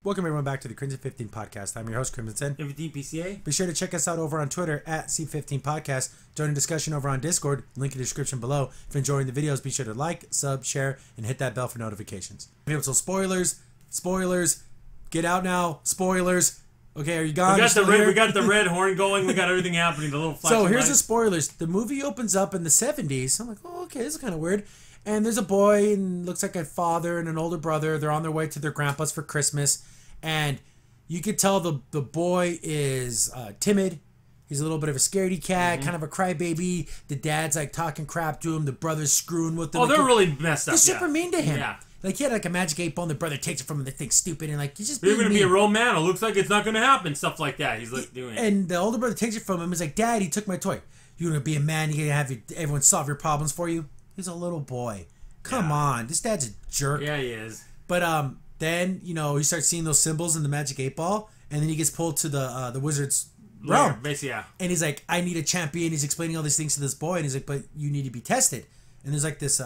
Welcome everyone back to the Crimson 15 Podcast. I'm your host, Crimson. 15 PCA. Be sure to check us out over on Twitter at C15 Podcast. Join the discussion over on Discord. Link in the description below. If you're enjoying the videos, be sure to like, sub, share, and hit that bell for notifications. So spoilers. Get out now. Spoilers. Okay, are you gone? We got the red horn going. We got everything happening. The little flashing So here's light. the spoilers. The movie opens up in the 70s. I'm like, oh, okay, this is kind of weird. And there's a boy and looks like a father and an older brother. They're on their way to their grandpa's for Christmas. And you could tell the boy is timid. He's a little bit of a scaredy cat, kind of a crybaby. The dad's like talking crap to him. The brother's screwing with him. Oh, they're really messed up. They're super mean to him. Yeah. Like he had like a magic 8 ball and the brother takes it from him. They think stupid and like he's just You're being going to be mean. a real man. It looks like it's not going to happen. Stuff like that. He's like doing it. And the older brother takes it from him. He's like, Dad, he took my toy. You're going to be a man. You're going to have everyone solve your problems for you. He's a little boy. Come on. This dad's a jerk. Yeah, he is. But then, you know, he starts seeing those symbols in the magic 8 ball. And then he gets pulled to the wizard's realm. Yeah, basically, yeah. And he's like, I need a champion. He's explaining all these things to this boy. And he's like, but you need to be tested. And there's like this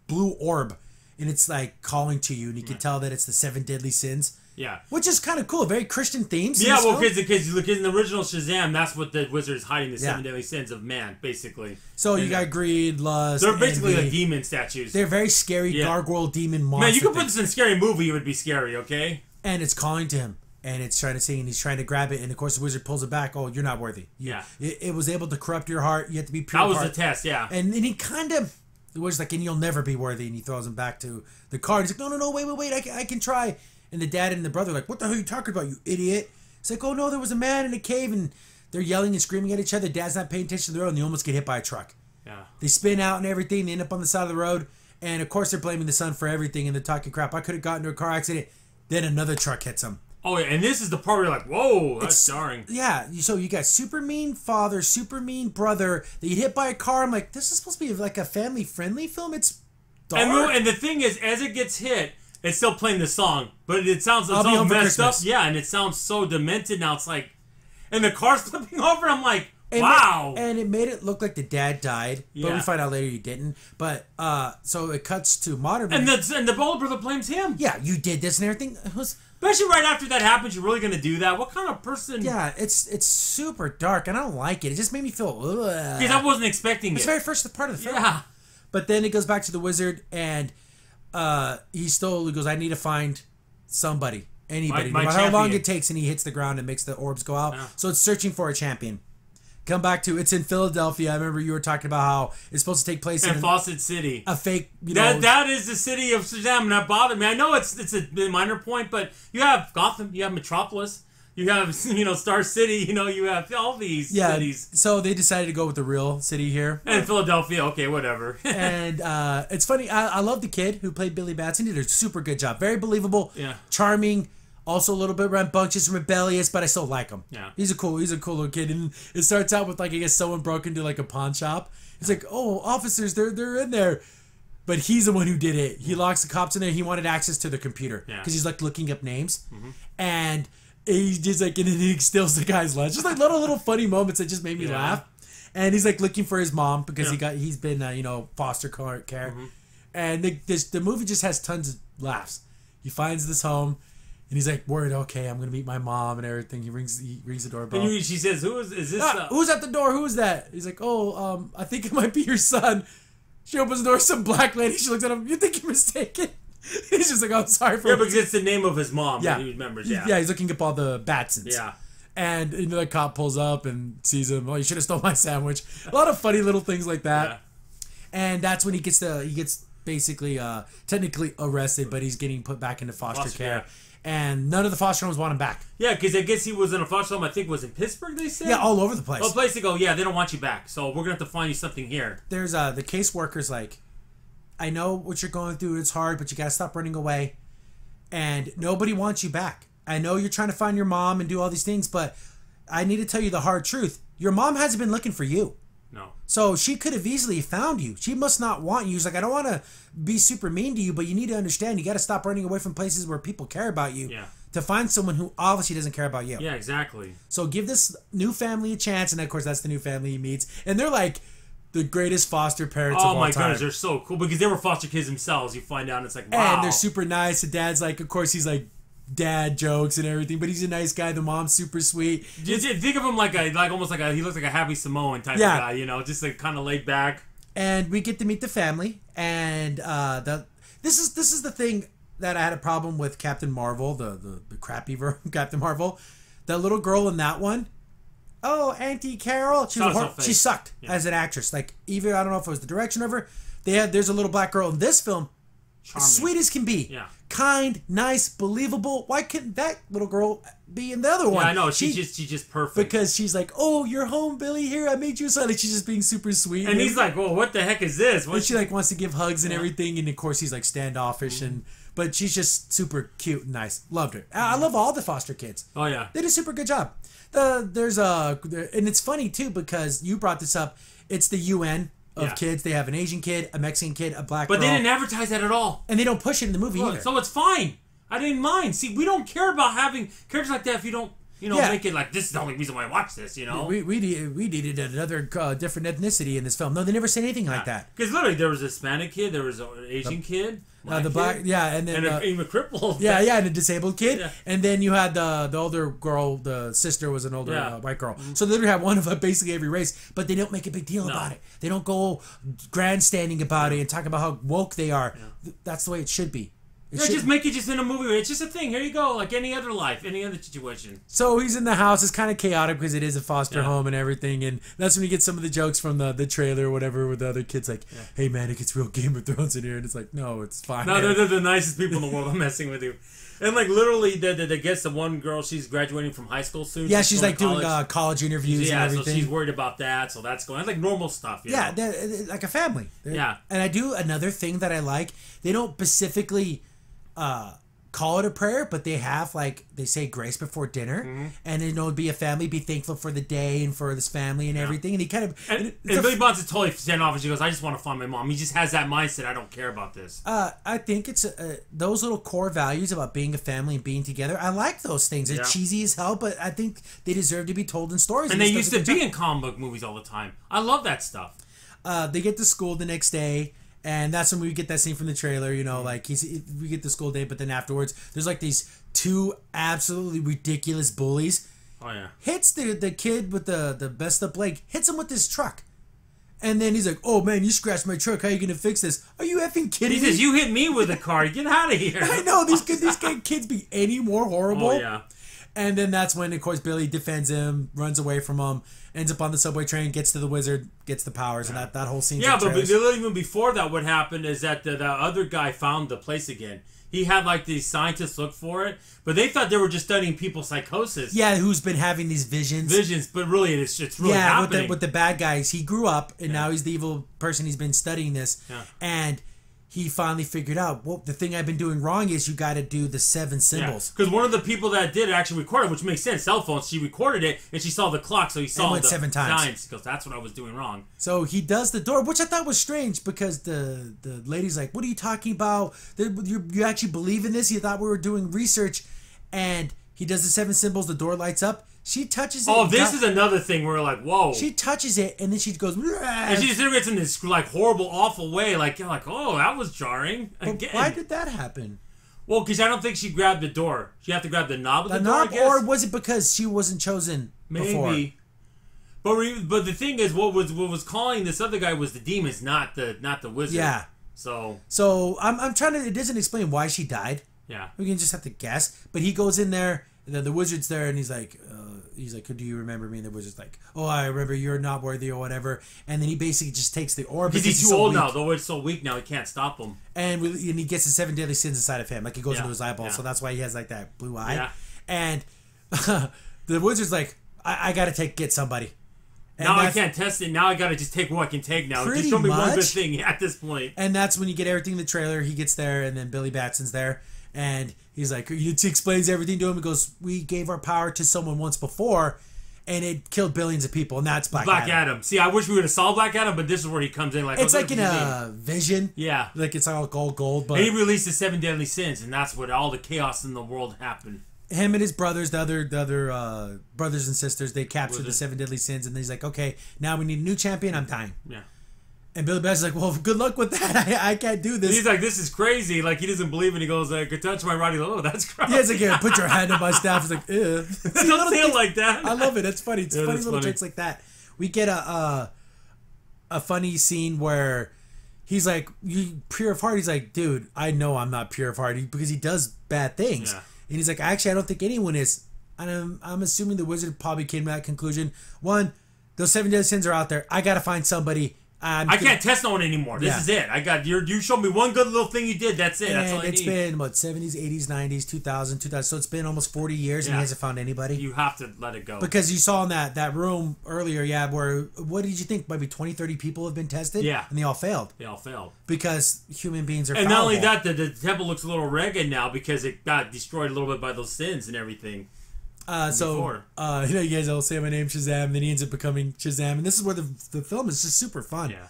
blue orb. And it's like calling to you. And you can tell that it's the 7 deadly sins. Yeah. Which is kind of cool. Very Christian themes. Yeah, well, because you look in the original Shazam, that's what the wizard is hiding, the 7 deadly sins of man, basically. So you got greed, lust, they're basically envy. like demon statues. They're very scary gargoyle demon monster. Man, you could put this in a scary movie, it would be scary, okay? And it's calling to him. And it's trying to sing, and he's trying to grab it, and of course the wizard pulls it back. Oh, you're not worthy. It was able to corrupt your heart. You have to be pure. That was the test, yeah. And then he kind of, the wizard's like, and you'll never be worthy, and he throws him back to the card. He's like, no, wait, I can try. And the dad and the brother are like, what the hell are you talking about, you idiot? It's like, oh no, there was a man in a cave, and they're yelling and screaming at each other. Dad's not paying attention to the road, and they almost get hit by a truck. Yeah. They spin out and everything. They end up on the side of the road, and of course they're blaming the son for everything, and they're talking crap. I could have gotten into a car accident. Then another truck hits him. Oh, yeah, and this is the part where you're like, whoa, that's jarring. Yeah, so you got super mean father, super mean brother. They get hit by a car. I'm like, this is supposed to be like a family-friendly film. It's dark. And the thing is, as it gets hit, it's still playing the song, but it sounds it's all messed up. Yeah, and it sounds so demented now. It's like, and the car's flipping over. I'm like, wow. And it made it look like the dad died, but we find out later he didn't. But so it cuts to modern. And the older brother blames him. Yeah, you did this and everything. It was. Especially right after that happens, you're really going to do that? What kind of person... Yeah, it's super dark, and I don't like it. It just made me feel... Because I wasn't expecting it. It's the very first part of the film. Yeah. But then it goes back to the wizard, and he goes, I need to find somebody. Anybody. No matter how long it takes, and he hits the ground and makes the orbs go out. Yeah. So it's searching for a champion. Come back to it's in Philadelphia. I remember you were talking about how it's supposed to take place in Fawcett City. A fake, that is the city of Shazam, and that bothered me. I know it's a minor point, but you have Gotham, you have Metropolis, you have Star City, you have all these cities. So they decided to go with the real city here. And Philadelphia, okay, whatever. And it's funny. I love the kid who played Billy Batson. He did a super good job. Very believable. Yeah. Charming. Also a little bit rambunctious and rebellious, but I still like him. Yeah. He's a cool little kid. And it starts out with, like, I guess someone broke into, like, a pawn shop. It's like, oh, officers, they're in there. But he's the one who did it. He locks the cops in there. He wanted access to the computer. Because he's, like, looking up names. Mm-hmm. And he's just, like, and he steals the guy's lunch. Just, like, little funny moments that just made me laugh. And he's, like, looking for his mom because he's been, foster care. Mm-hmm. And the movie just has tons of laughs. He finds this home. And he's like, worried, okay, I'm going to meet my mom and everything. He rings the doorbell. And she says, is this? Who's at the door? Who is that? He's like, I think it might be your son. She opens the door, some black lady. She looks at him, you think you're mistaken? He's just like, I'm sorry for... Yeah, because it's the name of his mom that he remembers, Yeah, he's looking up all the Batsons. Yeah. And the cop pulls up and sees him. Oh, you should have stole my sandwich. A lot of funny little things like that. Yeah. And that's when he gets basically technically arrested, but he's getting put back into foster care. And none of the foster homes want him back. Yeah, because I guess he was in a foster home, I think it was in Pittsburgh, they said? Yeah, all over the place. Oh, place to go, they don't want you back, so we're going to have to find you something here. There's the caseworker's like, I know what you're going through, it's hard, but you got to stop running away. And nobody wants you back. I know you're trying to find your mom and do all these things, but I need to tell you the hard truth. Your mom hasn't been looking for you. No. So she could have easily found you. She must not want you. She's like, I don't want to be super mean to you, but you need to understand you got to stop running away from places where people care about you. Yeah. To find someone who obviously doesn't care about you. Yeah, exactly. So give this new family a chance, and of course that's the new family he meets, and they're like the greatest foster parents of all time. Oh my goodness, they're so cool because they were foster kids themselves. You find out, and it's like, wow. And they're super nice. The dad's like, of course, he's like dad jokes and everything, but he's a nice guy. The mom's super sweet. Just think of him like almost like he looks like a Happy Samoan type of guy, you know, just like kind of laid back. And we get to meet the family, and this is the thing that I had a problem with Captain Marvel, the crappy Captain Marvel. The little girl in that one, Auntie Carol, she sucked as an actress. Like, even I don't know if it was the direction of her. There's a little black girl in this film, charming, sweet as can be, kind, nice, believable. Why couldn't that little girl be in the other one? Yeah, I know. She's just perfect. Because she's like, "Oh, you're home, Billy. Here, I made you a son." Like, she's just being super sweet. And he's like, "Well, what the heck is this?" And she like wants to give hugs and everything, and of course he's like standoffish but she's just super cute and nice. Loved her. I love all the foster kids. Oh yeah, they did a super good job. And it's funny too because you brought this up. It's the UN of kids. They have an Asian kid, a Mexican kid, a black girl. But they didn't advertise that at all. And they don't push it in the movie either. So it's fine. I didn't mind. See, we don't care about having characters like that if you don't, make it like, this is the only reason why I watch this, you know? We needed another different ethnicity in this film. No, they never said anything like that. Because literally, there was a Hispanic kid, there was an Asian kid, the black, and then even a crippled. And a disabled kid, and then you had the older girl. The sister was an older white girl. So they literally have one of basically every race, but they don't make a big deal about it. They don't go grandstanding about it and talk about how woke they are. That's the way it should be. Just make it just in a movie. It's just a thing. Here you go, like any other life, any other situation. So he's in the house. It's kind of chaotic because it is a foster home and everything. And that's when you get some of the jokes from the trailer or whatever with the other kids like, "Hey man, it gets real Game of Thrones in here." And it's like, no, it's fine. No, they're the nicest people in the world. I'm messing with you. And like literally, they guess the one girl, she's graduating from high school soon. Yeah, she's like doing college interviews and everything. So she's worried about that. So that's going. That's like normal stuff. Yeah, they're like a family. And I do another thing that I like. They don't specifically call it a prayer, but they have they say grace before dinner, and it'd be a family, be thankful for the day and for this family and everything. And he kind of and Billy Bond's is totally sent off, and she goes, "I just want to find my mom." He just has that mindset. I don't care about this. I think it's those little core values about being a family and being together. I like those things. They're cheesy as hell, but I think they deserve to be told in stories. And they used to be in comic book movies all the time. I love that stuff. They get to school the next day. And that's when we get that scene from the trailer, we get the school day, but then afterwards, there's like these two absolutely ridiculous bullies. Oh, yeah. Hits the kid with the messed up leg, hits him with his truck. And then he's like, "Oh, man, you scratched my truck. How are you going to fix this?" Are you effing kidding me? He says, "You hit me with a car. Get out of here." I know. These kids be any more horrible. Oh, yeah. And then that's when, of course, Billy defends him, runs away from him, ends up on the subway train, gets to the wizard, gets the powers, and that whole scene. Yeah, but even before that, what happened is that the other guy found the place again. He had these scientists look for it, but they thought they were just studying people's psychosis. Yeah, who's been having these visions. But really, it's really happening. Yeah, with the bad guys. He grew up, and now he's the evil person. He's been studying this, and he finally figured out, well, the thing I've been doing wrong is you got to do the 7 symbols. Because one of the people that did actually record it, which makes sense, cell phones, she recorded it, and she saw the clock, so he saw it 7 times. Because that's what I was doing wrong. So he does the door, which I thought was strange, because the lady's like, "What are you talking about? You actually believe in this? You thought we were doing research?" And he does the 7 symbols, the door lights up. She touches it. Oh, this is another thing where we're like, whoa. She touches it, and then she goes, and she disintegrates in this horrible, awful way. You're like, oh, that was jarring. Again. Why did that happen? Well, because I don't think she grabbed the door. She had to grab the knob of the door, knob, I guess. or was it because she wasn't chosen before? Maybe. But the thing is, what was calling this other guy was the demons, not the wizard. Yeah. So I'm trying to. It doesn't explain why she died. Yeah. We can just have to guess. But he goes in there. And then the wizard's there, and he's like, "Do you remember me?" And the wizard's like, "Oh, I remember. You're not worthy, or whatever." And then he basically just takes the orb. Because he's too old now. The wizard's so weak now, he can't stop him. And he gets the 7 deadly sins inside of him. Like, it goes into his eyeball. So that's why he has, that blue eye. Yeah. And the wizard's like, I got to get somebody. And now I can't test it. Now I got to just take what I can take now. Pretty just show me much. one good thing at this point. And that's when you get everything in the trailer. He gets there, and then Billy Batson's there. And he's like, he explains everything to him. He goes, "We gave our power to someone once before, and it killed billions of people, and that's Black Adam." See, I wish we would have saw Black Adam, but this is where he comes in. It's like in a vision. Yeah. Like it's all gold. But and he released the 7 deadly sins, and that's what all the chaos in the world happened. Him and his brothers, the other brothers and sisters, they captured the 7 deadly sins, and he's like, "Okay, now we need a new champion. I'm dying." Yeah. And Billy Batch is like, well, good luck with that. I can't do this. And he's like, this is crazy. Like, he doesn't believe it. He goes, I could touch my rod. He's like, oh, that's gross. Yeah, it's like, yeah, put your hand on my staff. He's like, ew. Don't say it like that. I love it. That's funny. It's funny little tricks like that. We get a funny scene where he's like, you pure of heart. He's like, dude, I know I'm not pure of heart because he does bad things. Yeah. And he's like, actually, I don't think anyone is. And I'm assuming the wizard probably came to that conclusion. One, those 7 deadly sins are out there. I got to find somebody. I can't test no one anymore. This is it. I got you showed me one good little thing you did. That's it. That's all I need. It's been, what, 70s, 80s, 90s, 2000. So it's been almost 40 years and he hasn't found anybody. You have to let it go. Because you saw in that room earlier, where, what did you think? Maybe 20, 30 people have been tested? Yeah. And they all failed. Because human beings are fallible. And not only that, the temple looks a little ragged now because it got destroyed a little bit by those sins and everything. You guys all say my name's Shazam, and then he ends up becoming Shazam. And this is where the film is just super fun. Yeah.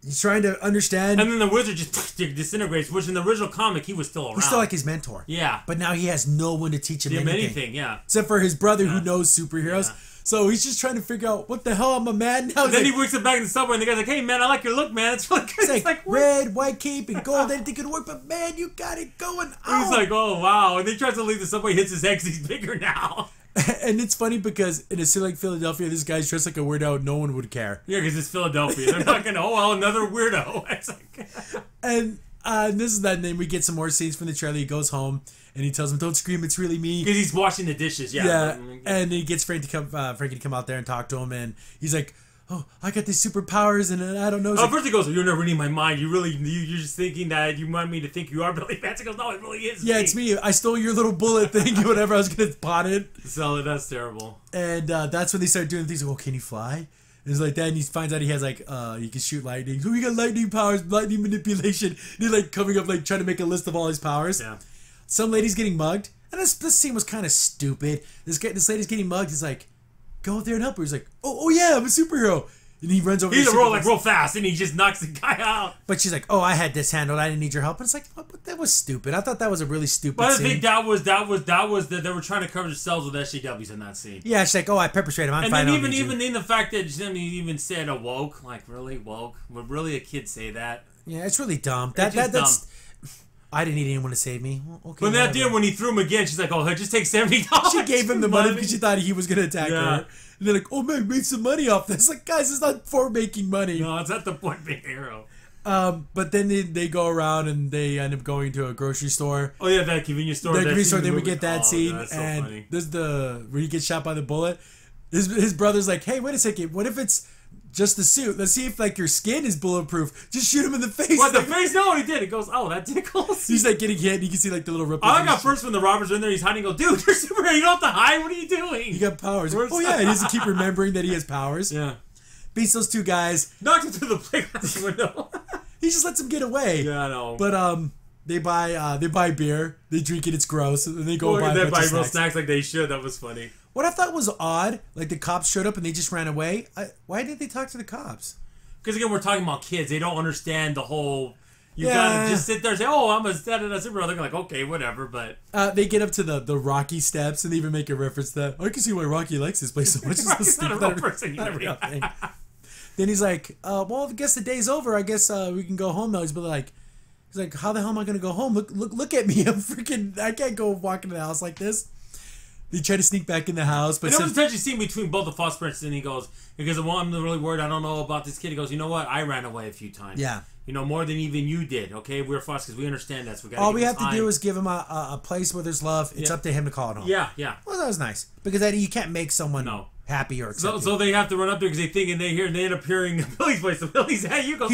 He's trying to understand. And then the wizard just disintegrates, which in the original comic, he was still around. He's still like his mentor. Yeah. But now he has no one to teach him anything. Yeah. Except for his brother who knows superheroes. Yeah. So he's just trying to figure out, what the hell, I'm a man now? Then he wakes up back in the subway and the guy's like, hey man, I like your look, man. It's really good. It's like red, white cape, and gold. Anything could work, but man, you got it going on. He's like, oh wow. And then he tries to leave the subway, hits his head because he's bigger now. And it's funny because in a city like Philadelphia, this guy's dressed like a weirdo. No one would care. Yeah, because it's Philadelphia. They're not going to, oh, well, another weirdo. It's like... And this is that. And then we get some more scenes from the trailer. He goes home and he tells him, don't scream, it's really me. Because he's washing the dishes, yeah. And he gets Frankie to come out there and talk to him. And he's like, oh, I got these superpowers and I don't know. First he goes, you're never reading my mind. You're just thinking that you want me to think you are Billy Batch. He goes, no, it really is me. It's me. I stole your little bullet thing, whatever. I was going to pot it. So that's terrible. And that's when they start doing things like, oh, can you fly? And it's like that, and he finds out he has like, he can shoot lightning. So we got lightning powers, lightning manipulation. And he's like coming up, like trying to make a list of all his powers. Yeah. Some lady's getting mugged. And this scene was kind of stupid. This lady's getting mugged. He's like, go out there and help her. He's like, oh yeah, I'm a superhero. And he runs over. He's real fast, and he just knocks the guy out. But she's like, "Oh, I had this handled. I didn't need your help." And it's like, but that was stupid. I thought that was a really stupid. But scene. I think that was that they were trying to cover themselves with SJWs in that scene. Yeah, she's like, "Oh, I pepper sprayed him. I'm fine." And then even in the fact that he even said a woke, like really woke, would really a kid say that? Yeah, it's really dumb. That's dumb. I didn't need anyone to save me. Well, okay. But that did when he threw him again. She's like, "Oh, just take $70." She gave him the money because she thought he was going to attack her. And they're like, oh man, made some money off this. Like, guys, it's not for making money. No, it's not the point being a hero. But then they go around and they end up going to a grocery store. Oh yeah, that convenience store. Then we get that scene, God, and funny. There's where he gets shot by the bullet. His brother's like, hey, wait a second, what if it's just the suit? Let's see if like your skin is bulletproof. Just shoot him in the face. What, the face? No, he did. It goes, oh, that tickles. He's like getting hit, and you can see like the little ripples. I got first when the robbers are in there. He's hiding. Go, dude, you're superhero. You don't have to hide. What are you doing? You got powers. Oh yeah, he has to keep remembering that he has powers. Yeah. Beats those two guys. Knocked him through the playground window. He just lets them get away. Yeah, I know. But they buy beer. They drink it. It's gross. And they go buy real snacks like they should. That was funny. What I thought was odd, like the cops showed up and they just ran away. Why didn't they talk to the cops? Because again, we're talking about kids. They don't understand the whole. You gotta just sit there and say, "Oh, I'm a superhero." They're like, "Okay, whatever." But they get up to the Rocky steps and they even make a reference to that. I can see why Rocky likes this place so much. Rocky's not a real person. Then he's like, "Well, I guess the day's over. I guess we can go home now." He's like, "How the hell am I gonna go home? Look at me. I'm freaking. I can't go walk into the house like this." They try to sneak back in the house, but there was a touchy scene between both the false princes, and he goes, well, I'm really worried. I don't know about this kid. He goes, you know what? I ran away a few times. Yeah. You know, more than even you did. Okay, we're false because we understand that. So all we have to do is give him a place where there's love. It's up to him to call it home. Yeah, yeah. Well, that was nice because you can't make someone happy or accepted. So they have to run up there because they think and they end up hearing Billy's voice. So Billy's, hey, you go.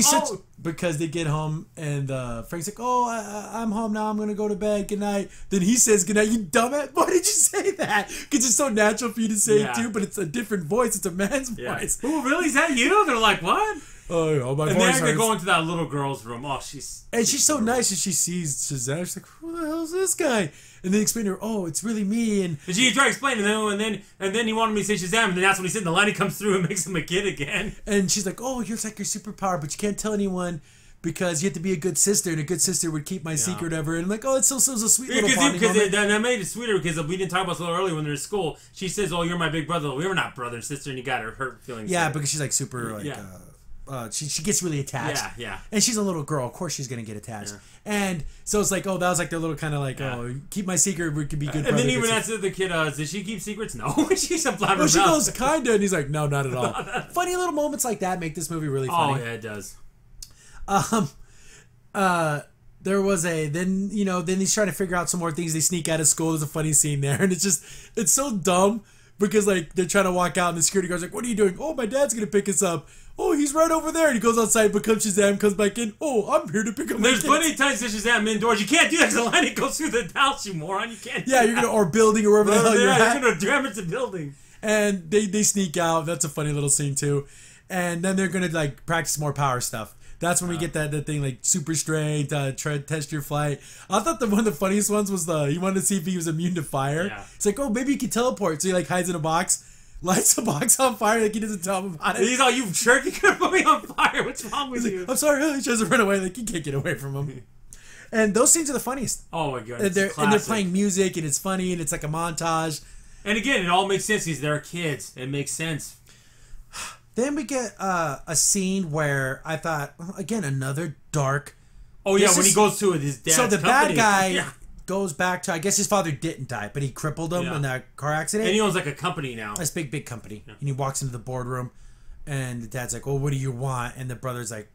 Because they get home and Frank's like, oh, I'm home now. I'm gonna go to bed. Good night. Then he says good night. You dumbass. Why did you say that? Because it's so natural for you to say it too, but it's a different voice. It's a man's voice. Oh, really? Is that you? They're like, what? Oh, my voice And hurts. then they go into that little girl's room. Oh, she's so nice, and she sees Shazam. She's like, who the hell is this guy? And they explain to her, oh, it's really me. And she tried to explain it, and then he wanted me to say Shazam, and then that's when he said the line. He comes through and makes him a kid again. And she's like, oh, you're like your superpower, but you can't tell anyone because you have to be a good sister, and a good sister would keep my secret ever. And I'm like, oh, it's so a sweet little bonding moment. That made it sweeter because we didn't talk about this a little earlier when they're in school. She says, oh, you're my big brother. We were not brother and sister, and you got her hurt feelings. Yeah, because she's like super she gets really attached. Yeah. And she's a little girl. Of course she's gonna get attached. And so it's like, oh, that was like their little kind of like, oh, keep my secret. We could be good. And then even after the kid, does she keep secrets? No, she's a blabber. Well, she goes kinda, and he's like, no, not at all. Funny little moments like that make this movie really funny. Oh yeah, it does. There was then he's trying to figure out some more things. They sneak out of school. There's a funny scene there, and it's so dumb because like they're trying to walk out, and the security guard's like, "What are you doing?" "Oh, my dad's gonna pick us up." "Oh, he's right over there." And he goes outside, becomes Shazam, comes back in. "Oh, I'm here to pick up." There's plenty of times that Shazam indoors. You can't do that because the line goes through the house, you moron. You can't. Yeah, you're gonna or building or wherever the hell you're at. You're gonna damage the building. And they sneak out. That's a funny little scene too. And then they're gonna like practice more power stuff. That's when we get that thing like super strength, try to test your flight. I thought one of the funniest ones was he wanted to see if he was immune to fire. Yeah. It's like, oh, maybe he can teleport. So he like hides in a box, lights the box on fire, like he doesn't tell him about it. He's all, "You jerk, you could put me on fire. What's wrong with you?" "I'm sorry." He tries to run away, like you can't get away from him. And those scenes are the funniest. Oh my god. And they're playing music and it's funny and it's like a montage. And again, it all makes sense because they're kids. It makes sense. Then we get a scene where I thought, again, another dark. Oh yeah, when he goes to his dad's So the company. bad guy goes back to, I guess his father didn't die, but he crippled him in that car accident. And he owns like a company now. This big company. Yeah. And he walks into the boardroom, and the dad's like, "Well, what do you want?" And the brother's like,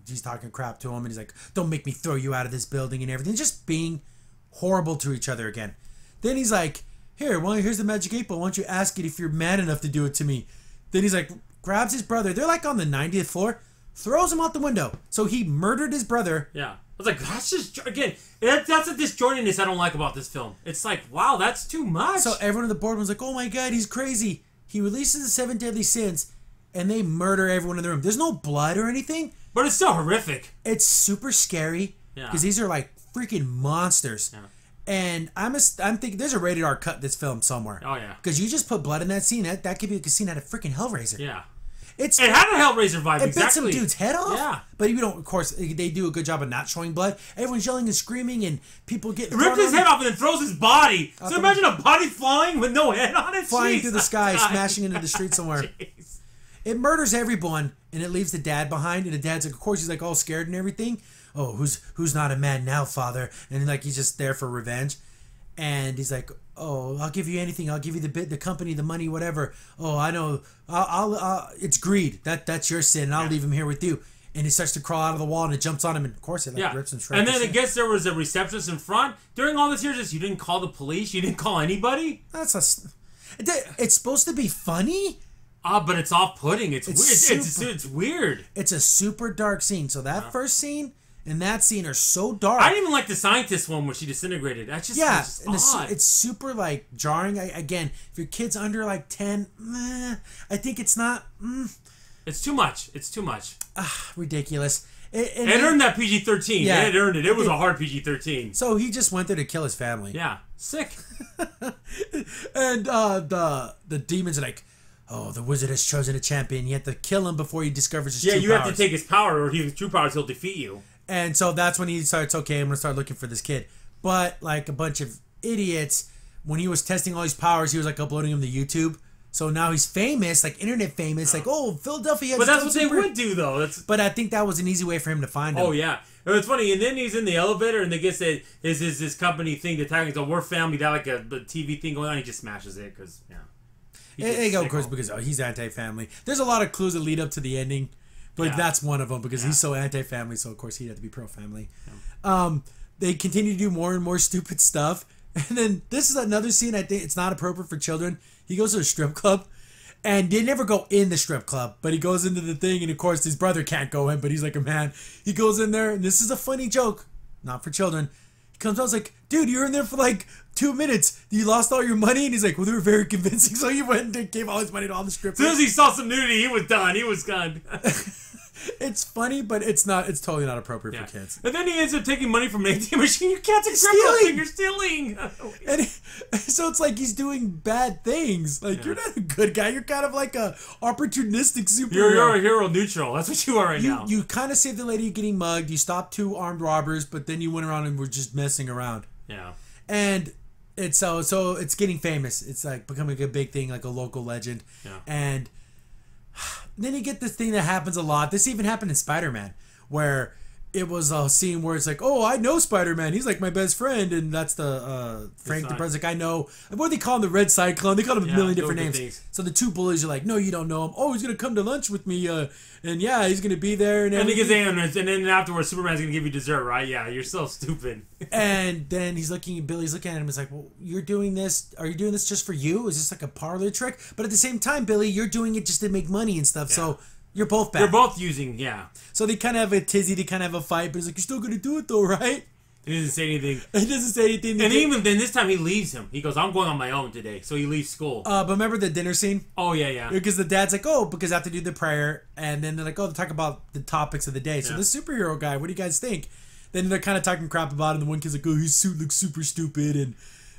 he's talking crap to him, and he's like, "Don't make me throw you out of this building," and everything. Just being horrible to each other again. Then he's like, here's the magic 8 ball. Why don't you ask it if you're man enough to do it to me? Then he's like, grabs his brother. They're like on the 90th floor. Throws him out the window. So he murdered his brother. Yeah. I was like, that's just, again, that's a disjointedness I don't like about this film. It's like, wow, that's too much. So everyone in the board was like, "Oh my god, he's crazy." He releases the 7 deadly sins, and they murder everyone in the room. There's no blood or anything. But it's still horrific. It's super scary. Yeah. Because these are like freaking monsters. Yeah. And I'm thinking there's a rated R cut this film somewhere. Oh yeah. Because you just put blood in that scene. That could be a scene out of freaking Hellraiser. Yeah. It had a Hellraiser vibe. It bit some dude's head off. Yeah. But you don't. Of course, they do a good job of not showing blood. Everyone's yelling and screaming, and people get ripped his head off and then throws his body. So imagine a body flying with no head on it, flying through the sky, smashing into the street somewhere. Jeez. It murders everyone, and it leaves the dad behind. And the dad's like, of course, he's like all scared and everything. "Oh, who's not a man now, father?" And like he's just there for revenge. And he's like, "Oh, I'll give you anything. I'll give you the company, the money, whatever. Oh, I know. I'll it's greed. That's your sin. And I'll leave him here with you." And he starts to crawl out of the wall, and it jumps on him, and of course it rips and shreds. And then I guess there was a receptionist in front during all this years. You didn't call the police. You didn't call anybody. It's supposed to be funny. But it's off-putting. It's weird. It's weird. It's a super dark scene. So that first scene and that scene are so dark. I didn't even like the scientist one where she disintegrated. That's just odd. It's super like jarring. Again, if your kid's under like 10, I think it's not. It's too much. It's too much. Ridiculous. It earned that PG-13. Yeah, it earned it. It was a hard PG-13. So he just went there to kill his family. Yeah, sick. And the demons are like, "Oh, the wizard has chosen a champion. You have to kill him before he discovers his true powers." Yeah, you have to take his power, or his true powers, he'll defeat you. And so that's when he starts, okay, I'm going to start looking for this kid. But like a bunch of idiots, when he was testing all these powers, he was like uploading them to YouTube. So now he's famous, like internet famous, like, "Oh, Philadelphia." But that's what they would do, though. But I think that was an easy way for him to find him. Oh, yeah. It's funny, and then he's in the elevator, and they get this company thing to attack. So we're family. That like a TV thing going on. He just smashes it because Of course, because he's anti-family. There's a lot of clues that lead up to the ending, but that's one of them because he's so anti-family. So of course he'd have to be pro-family. Yeah. They continue to do more and more stupid stuff, and then this is another scene. I think it's not appropriate for children. He goes to a strip club, and they never go in the strip club, but he goes into the thing, and of course his brother can't go in, but he's like a man. He goes in there, and this is a funny joke, not for children. He comes out, like, "Dude, you were in there for like 2 minutes. You lost all your money?" And he's like, "Well, they were very convincing." So he went and gave all his money to all the strippers. As soon as he saw some nudity, he was done. He was gone. It's funny, but it's not. It's totally not appropriate for kids. And then he ends up taking money from an ATM machine. You can't take stealing. You're stealing. So it's like he's doing bad things. Like you're not a good guy. You're kind of like a opportunistic superhero. You're a hero neutral. That's what you are now. You kind of saved the lady getting mugged. You stopped 2 armed robbers, but then you went around and were just messing around. Yeah. And it's so it's getting famous. It's like becoming a big thing, like a local legend. Yeah. And Then you get this thing that happens a lot. This even happened in Spider-Man, where it was a scene where it's like, oh, I know Spider-Man. He's like my best friend. And that's the Frank the President. I know. What do they call him? The Red Cyclone. They call him a million different names. So the two bullies are like, no, you don't know him. Oh, he's going to come to lunch with me. And yeah, he's going to be there. And then afterwards, Superman's going to give you dessert, right? Yeah, you're so stupid. And then Billy's looking at him. He's like, well, you're doing this. Are you doing this just for you? Is this like a parlor trick? But at the same time, Billy, you're doing it just to make money and stuff. Yeah. So you're both bad. You're both using, yeah. So they kind of have a tizzy. They kind of have a fight. But he's like, you're still going to do it though, right? He doesn't say anything. He doesn't say anything. And even then, this time he leaves him. He goes, I'm going on my own today. So he leaves school. But remember the dinner scene? Oh, yeah. Because the dad's like, oh, because I have to do the prayer. And then they're like, oh, they talk about the topics of the day. So the superhero guy, what do you guys think? Then they're kind of talking crap about him. The one kid's like, oh, his suit looks super stupid.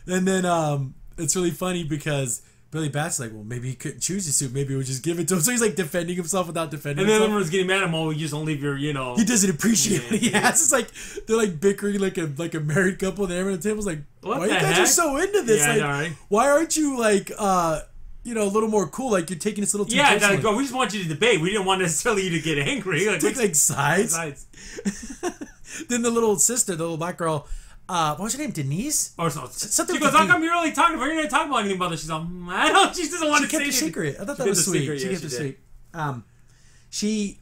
And then it's really funny because Billy Bat's like, well, maybe he couldn't choose his suit. Maybe we'll just give it to him. So he's like defending himself without defending himself. And then everyone's getting mad at him. Oh, you just don't leave your, He doesn't appreciate what he has. It's like, they're like bickering like a married couple. And everyone at the table's like, why you guys are so into this? Yeah, like, right. Why aren't you like, a little more cool? Like you're taking this a little too personally. Yeah, we just want you to debate. We didn't want necessarily you to get angry. Take sides. Then the little sister, the little black girl, what was her name? Denise? Or something. She goes, how come you're only talking about? You're not talking about anything about this. She's like, I don't. She doesn't want to say anything. She kept the secret. I thought that was sweet. She kept the secret.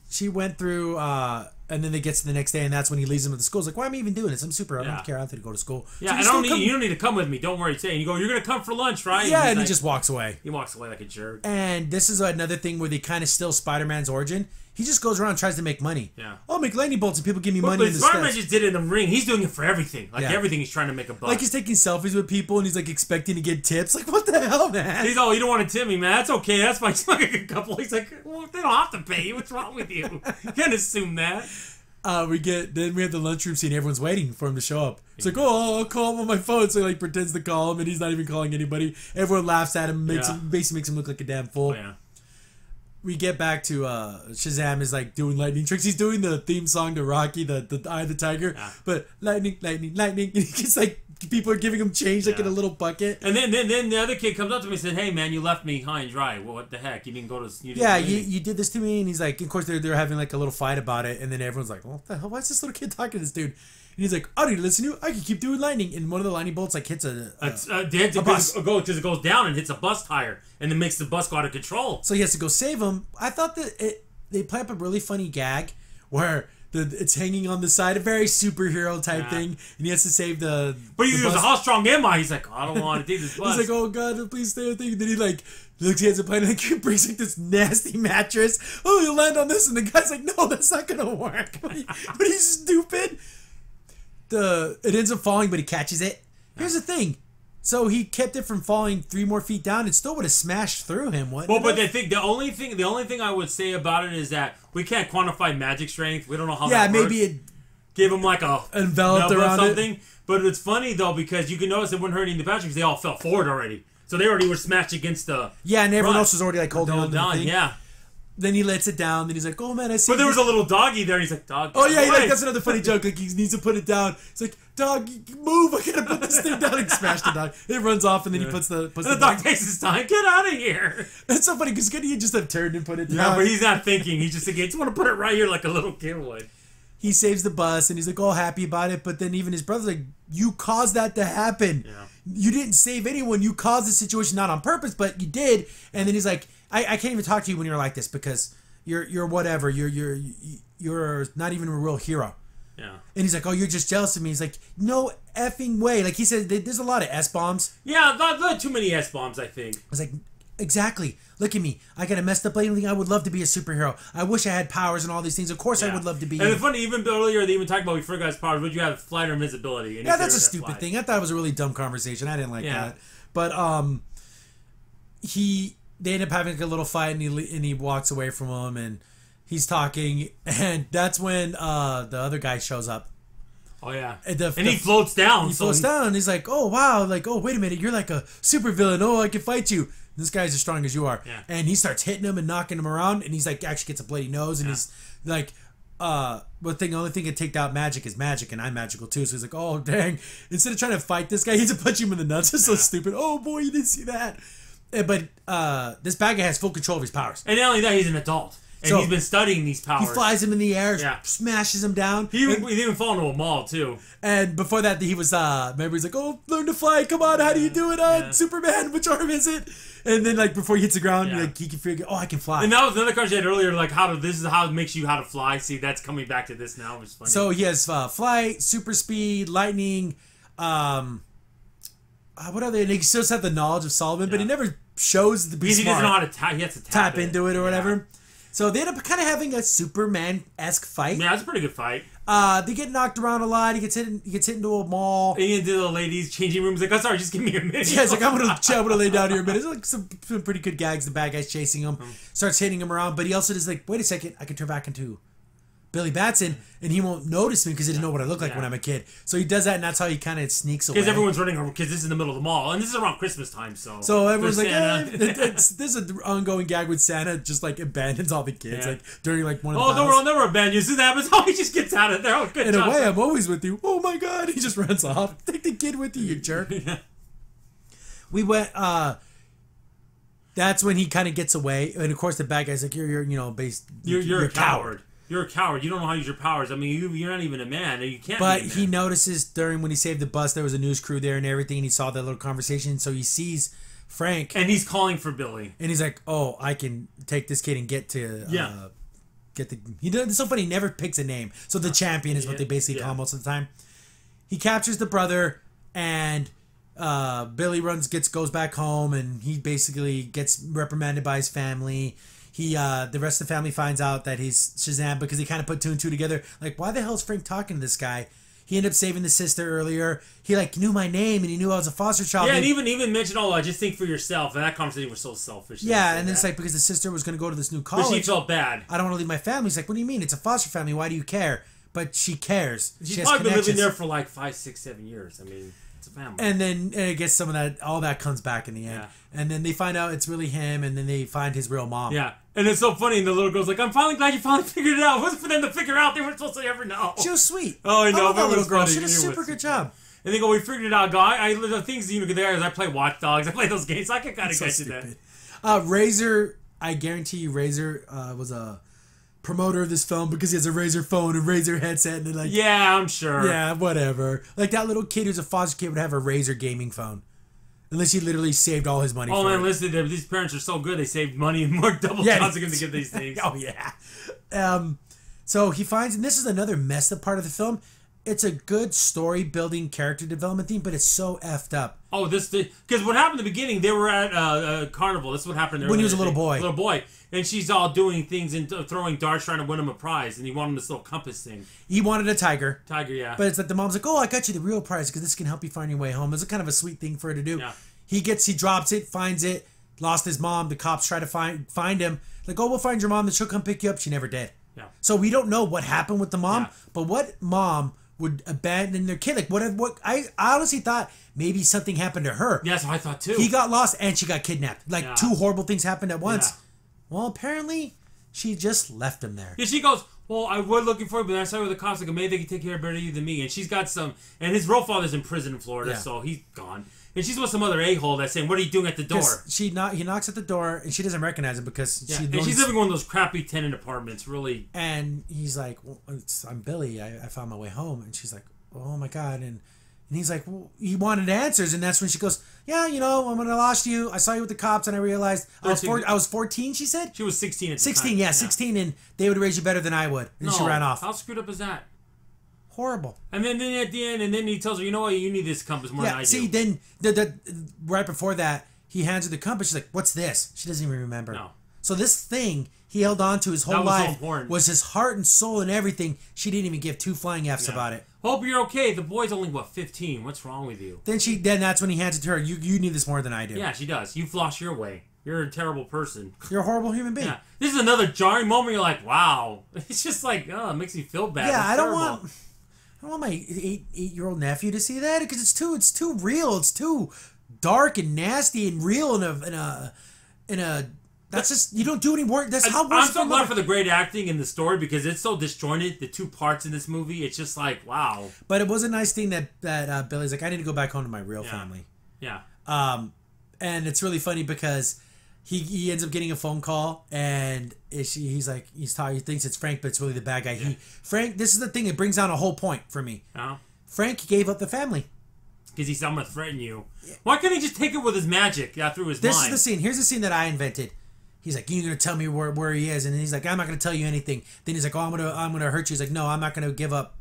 She went through, and then they get to the next day, and that's when he leaves him at the school. He's like, why am I even doing this? I'm superhero. I don't care. I have to go to school. Yeah, you don't need to come with me. Don't worry. And you go, you're going to come for lunch, right? Yeah, and he just walks away. He walks away like a jerk. And this is another thing where they kind of steal Spider-Man's origin. He just goes around and tries to make money. Yeah. I'll make lightning bolts and people give me money in the Spider-Man just did it in the ring. He's doing it for everything. Everything he's trying to make a buck. Like he's taking selfies with people and he's like expecting to get tips. Like what the hell, man? He's you don't want to tip me, man. That's okay. That's fine. He's like a couple. He's like, well, they don't have to pay you. What's wrong with you? You can't assume that. We have the lunchroom scene. Everyone's waiting for him to show up. It's like, oh, I'll call him on my phone. So he like pretends to call him and he's not even calling anybody. Everyone laughs at him. Basically makes him look like a damn fool. Oh, yeah. We get back to Shazam is like doing lightning tricks. He's doing the theme song to Rocky, the Eye of the Tiger. Yeah. But lightning. And he's like, people are giving him change like in a little bucket. And then the other kid comes up to me and said, hey man, you left me high and dry. Well, what the heck? You didn't go to... You did this to me. And he's like, of course they're having like a little fight about it. And then everyone's like, well, what the hell? Why is this little kid talking to this dude? And he's like, I don't need to listen to you. I can keep doing lightning. And one of the lightning bolts like hits a bus. Because it goes down and hits a bus tire. And then makes the bus go out of control. So he has to go save him. I thought that they play up a really funny gag where it's hanging on the side, a very superhero type thing. And he has to save the... But he goes, how strong am I? He's like, I don't want to take this bus. He's like, oh God, please stay with me. And then he like looks, he has a plane and he brings like this nasty mattress. Oh, you'll land on this. And the guy's like, no, that's not going to work. But he's stupid. It ends up falling, but he catches it. Here's the thing. So he kept it from falling 3 more feet down. It still would have smashed through him. But the only thing I would say about it is that we can't quantify magic strength. We don't know how. that works. Maybe it gave him like a enveloped around something. But it's funny though because you can notice it wasn't hurting the battery because they all fell forward already. So they already were smashed against the. Yeah, and everyone else was already like holding on to the thing. Yeah. Then he lets it down. Then he's like, "Oh man, I see." But there was a little doggy there. And he's like, "Dog." Oh yeah, that's another funny joke. Like he needs to put it down. It's like, "Dog, move! I gotta put this thing down." And smash the dog. It runs off, and then he puts the dog takes his time. Get out of here! That's so funny because couldn't he just have turned and put it down? Yeah, but he's not thinking. He's just thinking, "I just want to put it right here like a little kid would." He saves the bus, and he's like all happy about it. But then even his brother's like, "You caused that to happen. Yeah. You didn't save anyone. You caused the situation not on purpose, but you did." And then he's like, "I can't even talk to you when you're like this because." You're whatever. You're not even a real hero. Yeah. And he's like, oh, you're just jealous of me. He's like, no effing way. Like he said, there's a lot of S-bombs. Yeah, not too many S-bombs, I think. I was like, exactly. Look at me. I got a messed up lady. I would love to be a superhero. I wish I had powers and all these things. Of course I would love to be. And it's funny, even earlier they even talked about before guys' powers, would you have flight or invisibility? And that's a stupid thing. I thought it was a really dumb conversation. I didn't like that. But they end up having a little fight, and he walks away from him, and he's talking, and that's when the other guy shows up. Oh yeah, and he floats down. He floats down, and he's like, "Oh wow, like oh wait a minute, you're like a super villain. Oh, I can fight you. This guy's as strong as you are." Yeah. And he starts hitting him and knocking him around, and he's like actually gets a bloody nose, and he's like. The only thing that take out magic is magic, and I'm magical too. So he's like, oh dang! Instead of trying to fight this guy, he's to punch him in the nuts. It's so stupid. Oh boy, you didn't see that. But this bad guy has full control of his powers. And not only that, he's an adult. And so he's been studying these powers. He flies him in the air, smashes him down. He even fall into a mall, too. And before that, he was, remember, he's like, oh, learn to fly. Come on, how do you do it? Superman, which arm is it? And then, like, before he hits the ground, like, he can figure, I can fly. And that was another question I had earlier, like, this is how it makes you how to fly. See, that's coming back to this now, which is funny. So he has flight, super speed, lightning, what are they? And he still has the knowledge of Solomon, but he never shows the be smart. He doesn't know how to he has to tap into it or whatever. So they end up kind of having a Superman-esque fight. Yeah, it's a pretty good fight. They get knocked around a lot. He gets hit into a mall. And into the ladies' changing rooms. Like, oh, sorry, just give me a minute. Yeah, it's like, I'm gonna lay down here a minute. It's like some pretty good gags. The bad guy's chasing him, starts hitting him around, but he also is like, wait a second, I can turn back into Billy Batson, and he won't notice me because he didn't know what I look like when I'm a kid. So he does that, and that's how he kind of sneaks away. Because everyone's running over, because this is in the middle of the mall, and this is around Christmas time, so... So everyone's like, there's an ongoing gag with Santa just, like, abandons all the kids, like, during, like, one of the battles. No, I'll never abandon you. As soon as that happens, he just gets out of there. Oh, good In a way, I'm always with you. Oh, my God. He just runs off. Take the kid with you, you jerk. We went, that's when he kind of gets away, and, of course, the bad guy's like, you're a coward. You're a coward. You don't know how to use your powers. I mean, you're not even a man. You can't. But he notices when he saved the bus, there was a news crew there and everything, and he saw that little conversation. So he sees Frank, and he's calling for Billy. And he's like, "Oh, I can take this kid and get to get the." It's so funny. He never picks a name. So the champion is what they basically call him most of the time. He captures the brother, and Billy goes back home, and he basically gets reprimanded by his family. The rest of the family finds out that he's Shazam because he kind of put two and two together. Like, why the hell is Frank talking to this guy? He ended up saving the sister earlier. He, like, knew my name, and he knew I was a foster child. Yeah, and even mentioned, I just think for yourself. And that conversation was so selfish. Yeah, and then it's like, because the sister was going to go to this new college. But she felt bad. I don't want to leave my family. He's like, what do you mean? It's a foster family. Why do you care? But she cares. She's probably been living there for, like, 5, 6, 7 years. I mean... It's a family. And then I guess all that comes back in the end. Yeah. And then they find out it's really him, and then they find his real mom. Yeah. And it's so funny, and the little girl's like, I'm finally glad you finally figured it out. It wasn't for them to figure out. They weren't supposed to ever know. She was sweet. Oh, I know. I love that little girl. She did a super good job. And they go, we figured it out, guy. The things, there is I play Watch Dogs. I play those games. So I can kind of get you that. Razor, I guarantee you, Razor was a promoter of this film because he has a Razor phone and Razor headset and like I'm sure. Yeah, whatever. Like that little kid who's a foster kid would have a Razor gaming phone. Unless he literally saved all his money for man, it. Listen, these parents are so good they saved money and more double chances to get these things. Oh yeah. So he finds, and this is another messed up part of the film. It's a good story building character development theme, but it's so effed up. Oh, because what happened in the beginning, they were at a carnival. That's what happened when he was a little boy. And she's all doing things and throwing darts, trying to win him a prize. And he wanted this little compass thing. He wanted a tiger. Yeah. But it's like the mom's like, oh, I got you the real prize because this can help you find your way home. It's a kind of a sweet thing for her to do. Yeah. He drops it, finds it, lost his mom. The cops try to find him. Like, oh, we'll find your mom and she'll come pick you up. She never did. Yeah. So we don't know what happened with the mom, but what mom would abandon their kid? Like, what I honestly thought maybe something happened to her. Yeah, that's what I thought too. He got lost and she got kidnapped. Like, two horrible things happened at once. Yeah. Well, apparently, she just left him there. Yeah, she goes, well, I was looking for you, but I saw you with the cops. Like, maybe they can take care of better you than me. And she's got some... And his real father's in prison in Florida, so he's gone. And she's with some other a-hole that's saying, what are you doing at the door? He knocks at the door, and she doesn't recognize him because... she's living in one of those crappy tenant apartments, really. And he's like, well, I'm Billy. I found my way home. And she's like, oh, my God. And he's like, well, he wanted answers. And that's when she goes, yeah, I'm when I lost you. I saw you with the cops, and I realized... I was 14, she said? She was 16 at the 16, time. 16, and they would raise you better than I would. And she ran off. How screwed up is that? Horrible. And then at the end, and then he tells her, you know what, you need this compass more than I do. See, then right before that, he hands her the compass. She's like, what's this? She doesn't even remember. No. So this thing he held on to his whole life was his heart and soul and everything. She didn't even give two flying F's about it. Hope you're okay. The boy's only, 15? What's wrong with you? Then that's when he hands it to her. You need this more than I do. Yeah, she does. You've lost your way. You're a terrible person. You're a horrible human being. Yeah. This is another jarring moment. You're like, wow. It's just like, it makes me feel bad. Yeah, I don't want my 8-year-old nephew to see that because it's too real. It's too dark and nasty and real in a. That's just, you don't do any work. That's how. I'm so glad for the great acting in the story because it's so disjointed. The two parts in this movie, it's just like wow. But it was a nice thing that Billy's like, I need to go back home to my real family. Yeah. And it's really funny because he ends up getting a phone call, and he thinks it's Frank, but it's really the bad guy. Yeah. Frank, this is the thing that brings down a whole point for me. Frank gave up the family. Because he said, I'm going to threaten you. Why couldn't he just take it with his magic through his mind? This is the scene. Here's the scene that I invented. He's like, you're going to tell me where he is. And he's like, I'm not going to tell you anything. Then he's like, I'm gonna hurt you. He's like, no, I'm not going to give up,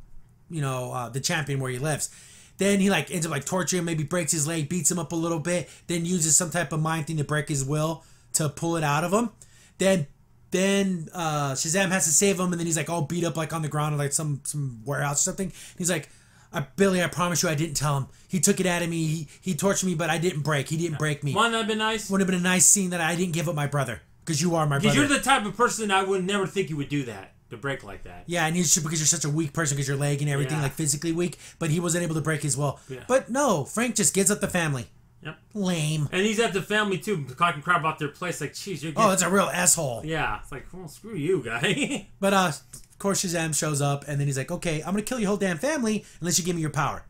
the champion where he lives. Then he ends up torturing him, maybe breaks his leg, beats him up a little bit, then uses some type of mind thing to break his will to pull it out of him. Then Shazam has to save him, and then he's all beat up on the ground in some warehouse or something. And he's like, Billy, I promise you I didn't tell him. He took it out of me. He tortured me, but I didn't break. He didn't break me. Wouldn't that have been nice? Would have been a nice scene that I didn't give up my brother. Because you are my brother. Because you're the type of person I would never think you would do that. To break like that. Yeah, and because you're such a weak person, because your leg and everything, physically weak, but he wasn't able to break his will. Yeah. But no, Frank just gives up the family. Yep. Lame. And he's at the family, too, talking crap about their place. Jeez, you're getting... Oh, it's a real asshole. Yeah. It's well, screw you, guy. But, of course, Shazam shows up, and then he's like, okay, I'm going to kill your whole damn family unless you give me your power.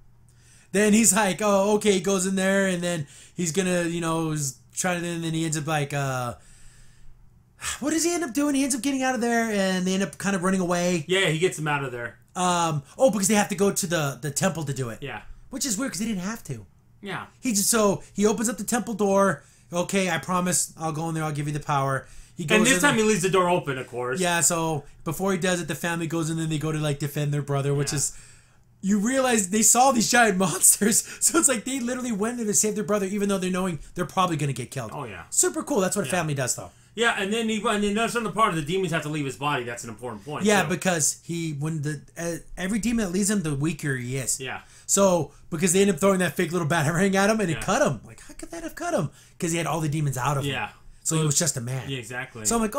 Then he's like, oh, okay, he goes in there, and then he's going to, and then he ends up what does he end up doing? He ends up getting out of there, and they end up kind of running away. Yeah, he gets them out of there. Because they have to go to the temple to do it. Yeah. Which is weird, because they didn't have to. Yeah. He opens up the temple door. Okay, I promise I'll go in there. I'll give you the power. He goes and this time he leaves the door open, of course. Yeah, so before he does it, the family goes in and they go to defend their brother, which is... You realize they saw these giant monsters, so it's they literally went there to save their brother, even though they're knowing they're probably going to get killed. Oh, yeah. Super cool. That's what a family does, though. Yeah, and then that's another part of the demons have to leave his body. That's an important point. Yeah, because every demon that leaves him, the weaker he is. Yeah. So because they end up throwing that fake little batarang at him, and it cut him. How could that have cut him? Because he had all the demons out of him. Yeah. So he was just a man. Yeah, exactly. So I'm